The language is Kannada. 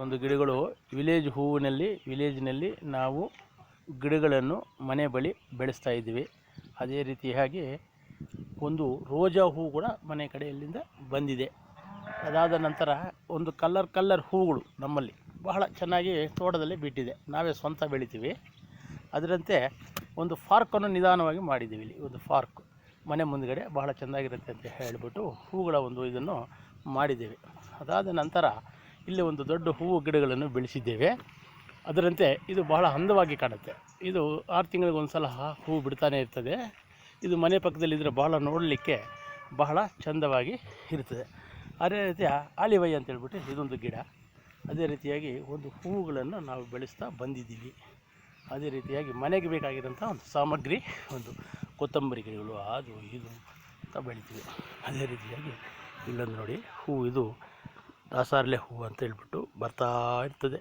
ಒಂದು ಗಿಡಗಳು ವಿಲೇಜ್ನಲ್ಲಿ ನಾವು ಗಿಡಗಳನ್ನು ಮನೆ ಬಳಿ ಬೆಳೆಸ್ತಾ ಇದ್ದೀವಿ. ಅದೇ ರೀತಿಯಾಗಿ ಒಂದು ರೋಜಾ ಹೂ ಕೂಡ ಮನೆ ಕಡೆಯಲ್ಲಿಂದ ಬಂದಿದೆ. ಅದಾದ ನಂತರ ಒಂದು ಕಲ್ಲರ್ ಹೂಗಳು ನಮ್ಮಲ್ಲಿ ಬಹಳ ಚೆನ್ನಾಗಿ ತೋಟದಲ್ಲಿ ಬಿಟ್ಟಿದೆ, ನಾವೇ ಸ್ವಂತ ಬೆಳಿತೀವಿ. ಅದರಂತೆ ಒಂದು ಪಾರ್ಕನ್ನು ನಿಧಾನವಾಗಿ ಮಾಡಿದ್ದೀವಿ. ಇಲ್ಲಿ ಒಂದು ಪಾರ್ಕ್ ಮನೆ ಮುಂದುಗಡೆ ಬಹಳ ಚೆನ್ನಾಗಿರುತ್ತೆ ಅಂತ ಹೇಳಿಬಿಟ್ಟು ಹೂಗಳ ಒಂದು ಇದನ್ನು ಮಾಡಿದ್ದೇವೆ. ಅದಾದ ನಂತರ ಇಲ್ಲಿ ಒಂದು ದೊಡ್ಡ ಹೂವು ಗಿಡಗಳನ್ನು ಬೆಳೆಸಿದ್ದೇವೆ. ಅದರಂತೆ ಇದು ಬಹಳ ಅಂದವಾಗಿ ಕಾಣುತ್ತೆ. ಇದು 6 ತಿಂಗಳಿಗೆ ಒಂದು ಸಲ ಹೂವು ಬಿಡ್ತಾನೆ ಇರ್ತದೆ. ಇದು ಮನೆ ಪಕ್ಕದಲ್ಲಿದ್ದರೆ ಬಹಳ ನೋಡಲಿಕ್ಕೆ ಬಹಳ ಚೆಂದವಾಗಿ ಇರ್ತದೆ. ಅದೇ ರೀತಿಯ ಆಲಿವೈ ಅಂತೇಳ್ಬಿಟ್ಟು ಇದೊಂದು ಗಿಡ. ಅದೇ ರೀತಿಯಾಗಿ ಒಂದು ಹೂವುಗಳನ್ನು ನಾವು ಬೆಳೆಸ್ತಾ ಬಂದಿದ್ದೀವಿ. ಅದೇ ರೀತಿಯಾಗಿ ಮನೆಗೆ ಬೇಕಾಗಿರೋಂಥ ಒಂದು ಸಾಮಗ್ರಿ, ಒಂದು ಕೊತ್ತಂಬರಿ ಗಿಡಗಳು ಅದು ಇದು ಅಂತ ಬೆಳಿತೀವಿ. ಅದೇ ರೀತಿಯಾಗಿ ಇಲ್ಲೊಂದು ನೋಡಿ ಹೂವು, ಇದು ದಾಸಾರ್ಲೆ ಹೂವು ಅಂತ ಹೇಳ್ಬಿಟ್ಟು ಬರ್ತಾ ಇರ್ತದೆ.